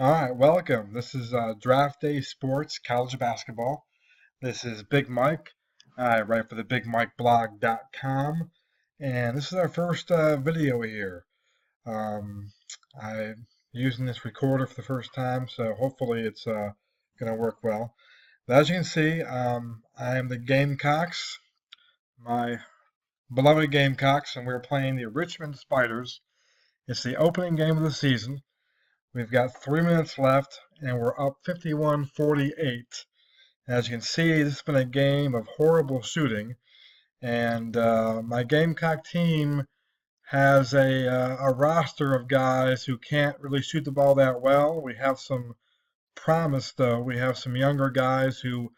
All right, welcome. This is Draft Day Sports College Basketball. This is Big Mike. I write for the BigMikeBlog.com, and this is our first video here. Um, I'm using this recorder for the first time, so hopefully it's going to work well. But as you can see, I am the Gamecocks, my beloved Gamecocks, and we're playing the Richmond Spiders. It's the opening game of the season. We've got 3 minutes left, and we're up 51-48. As you can see, this has been a game of horrible shooting, and my Gamecock team has a roster of guys who can't really shoot the ball that well. We have some promise, though. We have some younger guys who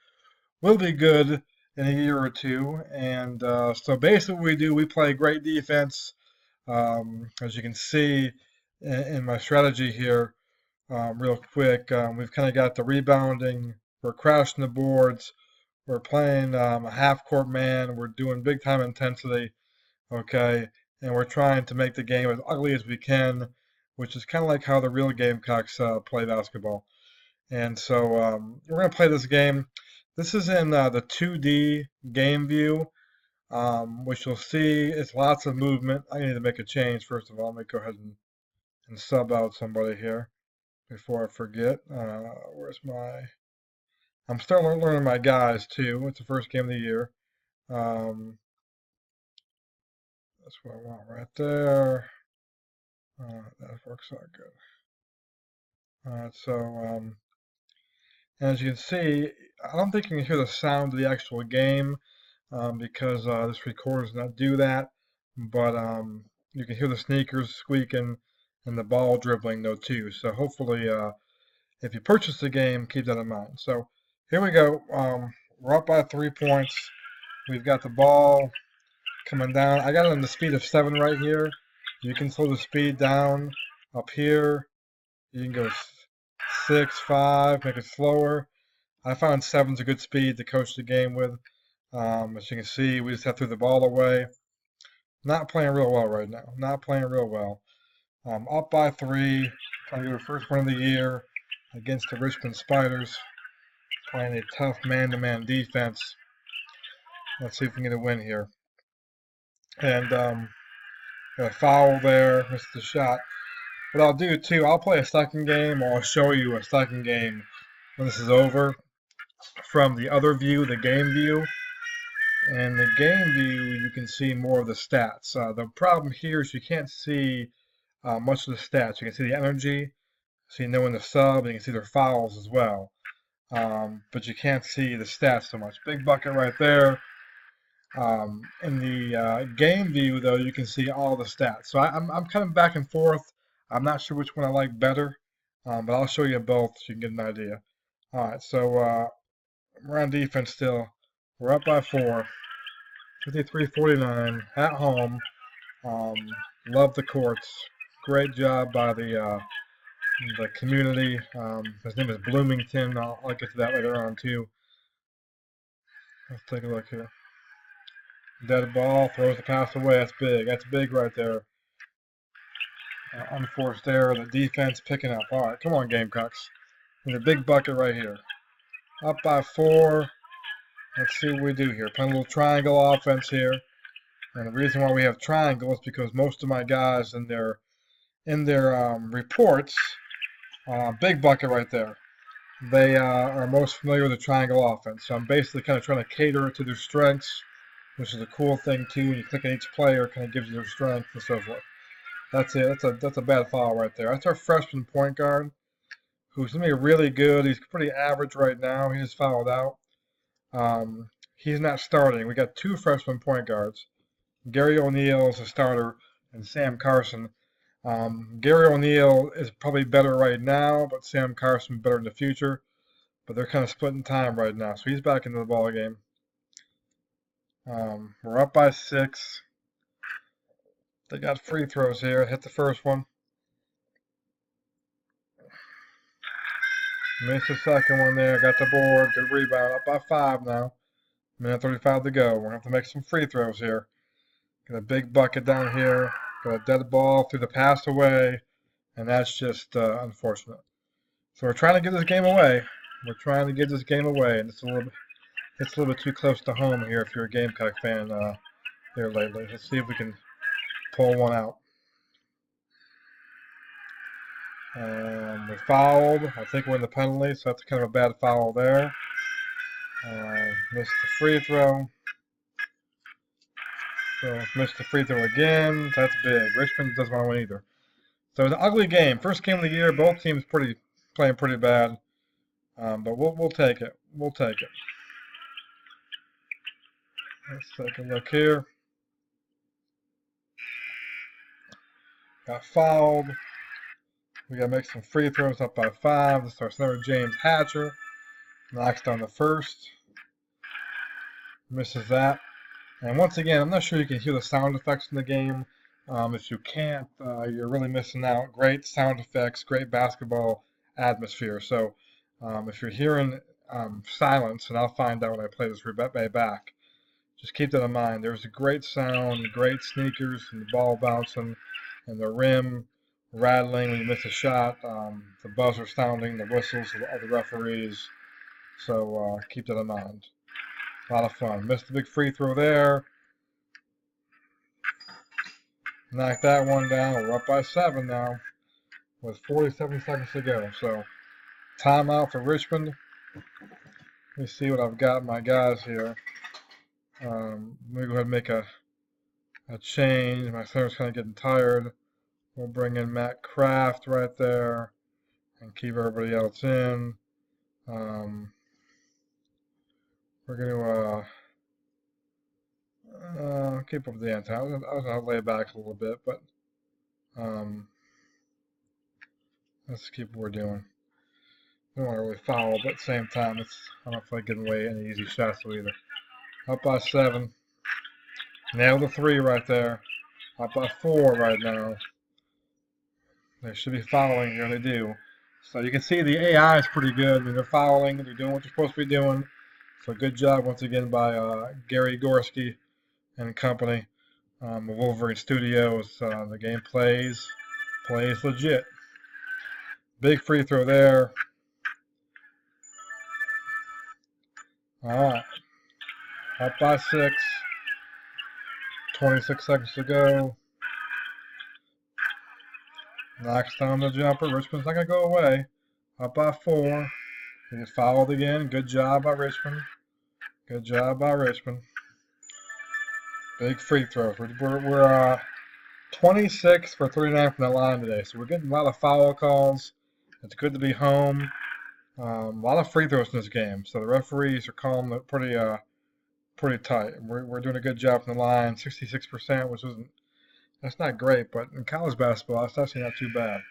will be good in a year or two, and so basically what we do, we play great defense. As you can see in my strategy here, real quick. We've kind of got the rebounding. We're crashing the boards. We're playing a half-court man. We're doing big-time intensity, okay? And we're trying to make the game as ugly as we can, which is kind of like how the real Gamecocks play basketball. And so we're going to play this game. This is in the 2D game view, which you'll see is lots of movement. I need to make a change, first of all. Let me go ahead and sub out somebody here before I forget. Where's my? I'm still learning my guys too. It's the first game of the year. Um, that's what I want right there. That works out good. So as you can see, I don't think you can hear the sound of the actual game because this recorder does not do that. But you can hear the sneakers squeaking and the ball dribbling though too. So hopefully if you purchase the game, keep that in mind. So here we go. We're up by 3 points. We've got the ball coming down. I got it on the speed of 7 right here. You can slow the speed down up here. You can go 6, 5, make it slower. I found 7's a good speed to coach the game with. As you can see, we just have to throw the ball away. Not playing real well right now. Not playing real well. Up by 3. Trying to get our first win of the year against the Richmond Spiders. Playing a tough man-to-man defense. Let's see if we can get a win here. And got a foul there, missed the shot. What I'll do too, I'll play a second game, or I'll show you a second game when this is over from the other view, the game view. And the game view, you can see more of the stats. The problem here is you can't see much of the stats. You can see the energy, see no one the sub, and you can see their fouls as well. But you can't see the stats so much. Big bucket right there. In the game view, though, you can see all the stats. So I'm kind of back and forth. I'm not sure which one I like better, but I'll show you both so you can get an idea. All right, so we're on defense still. We're up by 4, 53-49 at home. Love the courts. Great job by the community. His name is Bloomington. I'll get to that later on too. Let's take a look here. Dead ball, throws the pass away. That's big. That's big right there. Unforced error. The defense picking up. All right, come on, Gamecocks. There's a big bucket right here. Up by 4. Let's see what we do here. Playing a little triangle offense here. And the reason why we have triangle is because most of my guys in their reports, big bucket right there. They are most familiar with the triangle offense. So I'm basically kind of trying to cater to their strengths, which is a cool thing too. When you click on each player, it kind of gives you their strength and so forth. That's it. That's a bad foul right there. That's our freshman point guard, who's gonna be really good. He's pretty average right now. He just fouled out. He's not starting. We got 2 freshman point guards. Gary O'Neal is a starter, and Sam Carson. Gary O'Neal is probably better right now, but Sam Carson better in the future. But they're kind of splitting time right now, so he's back into the ball game. We're up by 6. They got free throws here. Hit the first one. Missed the second one there. Got the board. Good rebound. Up by 5 now. Minute 35 to go. We're going to have to make some free throws here. Got a big bucket down here. Got a dead ball through the pass away. And that's just unfortunate. So we're trying to give this game away. We're trying to give this game away, and it's a little bit too close to home here if you're a Gamecock fan here lately. Let's see if we can pull one out. We fouled. I think we're in the penalty, so that's kind of a bad foul there. Missed the free throw. So missed the free throw again. That's big. Richmond doesn't want to win either. So it's an ugly game. First game of the year. Both teams playing pretty bad. But we'll take it. We'll take it. Let's take a look here. Got fouled. We got to make some free throws, up by 5. This is our center, James Hatcher. Knocks down the first. Misses that. And once again, I'm not sure you can hear the sound effects in the game. If you can't, you're really missing out. Great sound effects, great basketball atmosphere. So if you're hearing silence, and I'll find out when I play this back, just keep that in mind. There's a great sound, great sneakers, and the ball bouncing, and the rim rattling when you miss a shot, the buzzer sounding, the whistles of the referees. So keep that in mind. A lot of fun. Missed the big free throw there. Knocked that one down. We're up by 7 now with 47 seconds to go. So timeout for Richmond. Let me see what I've got my guys here. Let me go ahead and make a change. My center's kind of getting tired. We'll bring in Matt Kraft right there and keep everybody else in. We're going to keep up the ante. I was going to lay back a little bit, but let's keep what we're doing. We don't want to really foul, but at the same time, I don't feel like giving away any easy shots either. Up by 7. Nailed the 3 right there. Up by 4 right now. They should be fouling here. They do. So you can see the AI is pretty good. I mean, they're fouling. They're doing what they're supposed to be doing. So good job once again by Gary Gorski and company of Wolverine Studios. The game plays legit. Big free throw there. All right. Up by 6. 26 seconds to go. Knocks down the jumper. Richmond's not going to go away. Up by 4. He just fouled again. Good job by Richmond. Good job by Richmond. Big free throws. We're 26 for 39 from the line today. So we're getting a lot of foul calls. It's good to be home. A lot of free throws in this game. So the referees are calling it pretty tight. We're doing a good job from the line. 66%, which that's not great, but in college basketball, that's actually not too bad.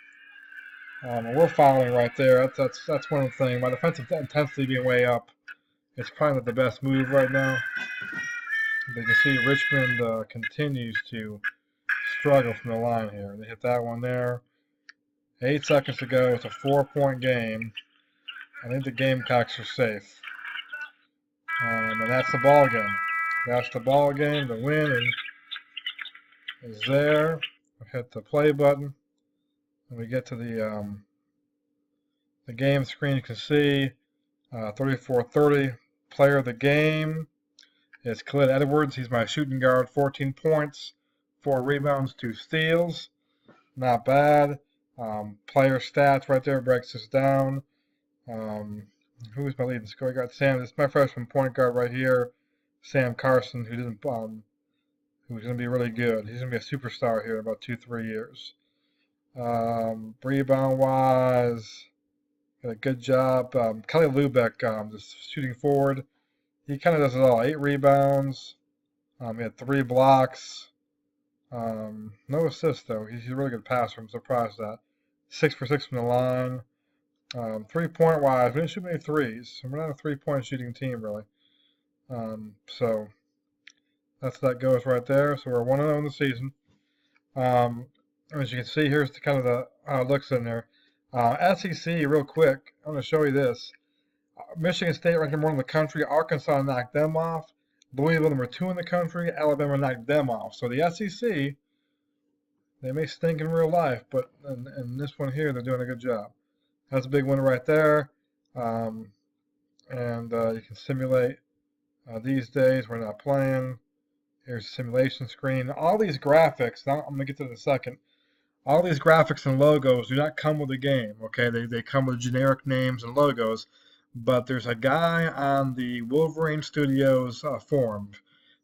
We're fouling right there. That's one of the things. My defensive intensity being way up. It's probably not the best move right now. But you can see Richmond continues to struggle from the line here. They hit that one there. 8 seconds to go. It's a 4-point game. I think the Gamecocks are safe. And that's the ball game. That's the ball game. The win is there. We hit the play button. When we get to the game screen, you can see 34-30. Player of the game is Khalid Edwards. He's my shooting guard. 14 points, 4 rebounds, 2 steals. Not bad. Player stats right there breaks this down. Who's my leading scorer? I got Sam. This is my freshman point guard right here, Sam Carson, who's going to be really good. He's going to be a superstar here in about 2-3 years. Rebound wise, got a good job. Kelly Lubeck, just shooting forward. He kind of does it all. 8 rebounds. He had 3 blocks. No assists though. He's a really good passer. I'm surprised at that. 6 for 6 from the line. 3-point wise, we didn't shoot many threes. We're not a 3-point shooting team really. So that goes right there. So we're 1-0 in the season. As you can see, here's kind of the how it looks in there. SEC, real quick, I'm going to show you this. Michigan State ranked number 1 in the country. Arkansas knocked them off. Louisville number 2 in the country. Alabama knocked them off. So the SEC, they may stink in real life, but in this one here, they're doing a good job. That's a big one right there. And you can simulate these days. We're not playing. Here's a simulation screen. All these graphics, now I'm going to get to it in a second. All these graphics and logos do not come with the game, okay? They come with generic names and logos. But there's a guy on the Wolverine Studios forum.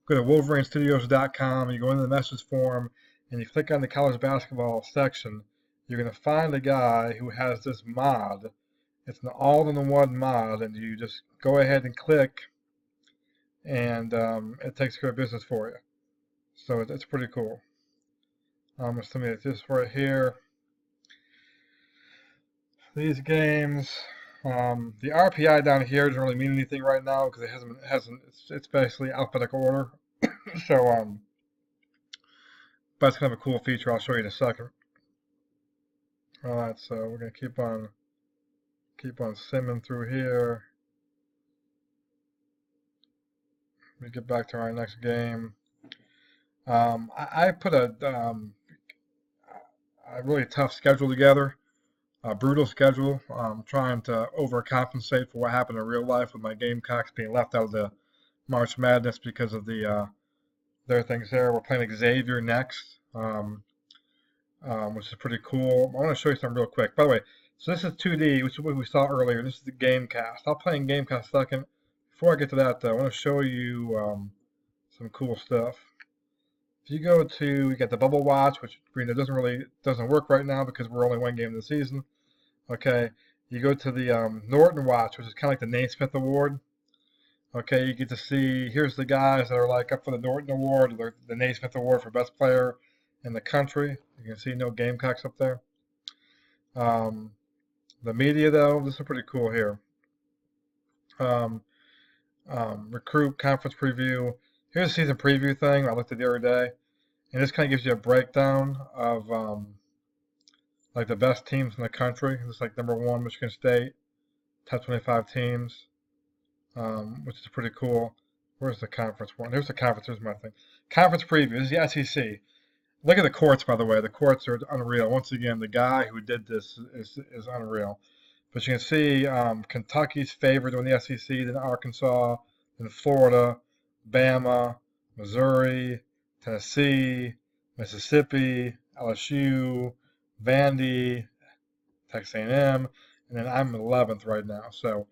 Go to wolverinestudios.com, you go into the message forum, and you click on the college basketball section. You're going to find a guy who has this mod. It's an all-in-one mod, and you just go ahead and click, and it takes care of business for you. So it's pretty cool. I'm assuming it's this right here. These games, the RPI down here doesn't really mean anything right now because it's basically alphabetical order. So but it's kind of a cool feature. I'll show you in a second. All right, so we're gonna keep on simming through here. Let me get back to our next game. I put a really tough schedule together, a brutal schedule. Trying to overcompensate for what happened in real life with my Gamecocks being left out of the March Madness because of their things there. We're playing Xavier next, which is pretty cool. I want to show you something real quick. By the way, so this is 2D, which is what we saw earlier. This is the Gamecast. I'll play in Gamecast second. Before I get to that, though, I want to show you some cool stuff. If you go to, you got the Bubble Watch, which doesn't work right now because we're only one game in the season. Okay, you go to the Norton Watch, which is kind of like the Naismith Award. Okay, you get to see, here's the guys that are like up for the Norton Award, or the Naismith Award for best player in the country. You can see no Gamecocks up there. The media, though, this is pretty cool here. Recruit conference preview. Here's a season preview thing I looked at the other day, and this kind of gives you a breakdown of like the best teams in the country. It's like number 1, Michigan State, top 25 teams, which is pretty cool. Where's the conference one? Here's the conference. Here's my thing. Conference preview. This is the SEC. Look at the courts, by the way. The courts are unreal. Once again, the guy who did this is unreal. But you can see Kentucky's favored to win the SEC, then Arkansas, then Florida, Bama, Missouri, Tennessee, Mississippi, LSU, Vandy, Texas A&M, and then I'm 11th right now. So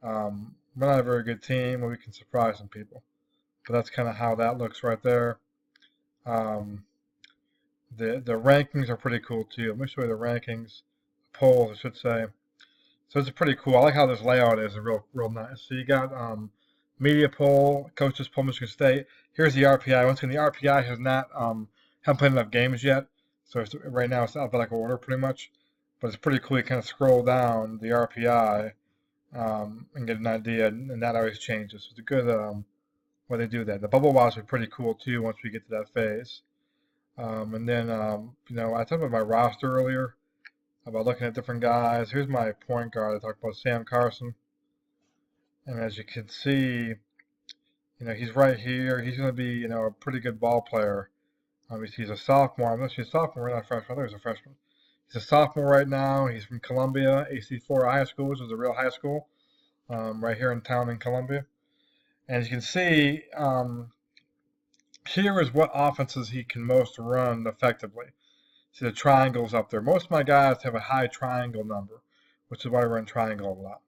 we're not a very good team, but we can surprise some people. But that's kind of how that looks right there. The rankings are pretty cool too. Let me show you the rankings, polls, I should say. So it's pretty cool. I like how this layout is real nice. So you got media poll, coaches poll, Michigan State. Here's the RPI. Once again, the RPI has not haven't played enough games yet. So right now it's alphabetical order pretty much. But it's pretty cool. You kind of scroll down the RPI and get an idea, and that always changes. So it's a good way they do that. The bubble watch is pretty cool too once we get to that phase. And then you know, I talked about my roster earlier, about looking at different guys. Here's my point guard. I talked about Sam Carson. And as you can see, you know, he's right here. He's going to be, you know, a pretty good ball player. He's a sophomore. I'm not sure he's a sophomore, not a freshman. I think he's a freshman. He's a sophomore right now. He's from Columbia, AC4 High School, which is a real high school right here in town in Columbia. And as you can see, here is what offenses he can most run effectively. See the triangles up there. Most of my guys have a high triangle number, which is why I run triangle a lot.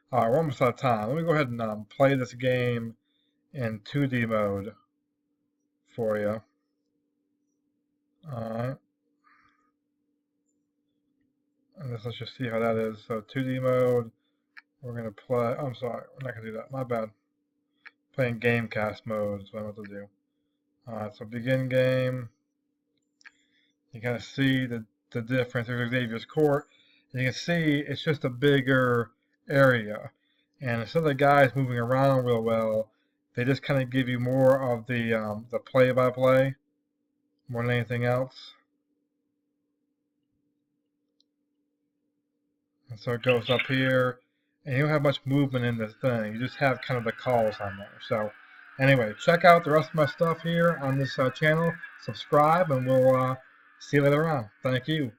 All right, we're almost out of time. Let me go ahead and play this game in 2D mode for you. All right. And let's just see how that is. So 2D mode, we're going to play. I'm sorry, we're not going to do that. My bad. Playing Gamecast mode is what I'm about to do. All right, so begin game. You kind of see the difference. There's Xavier's court. And you can see it's just a bigger area. And instead of the guys moving around real well, they just kind of give you more of the play-by-play more than anything else. And so it goes up here, and you don't have much movement in this thing. You just have kind of the calls on there. So anyway, check out the rest of my stuff here on this channel. Subscribe, and we'll see you later on. Thank you.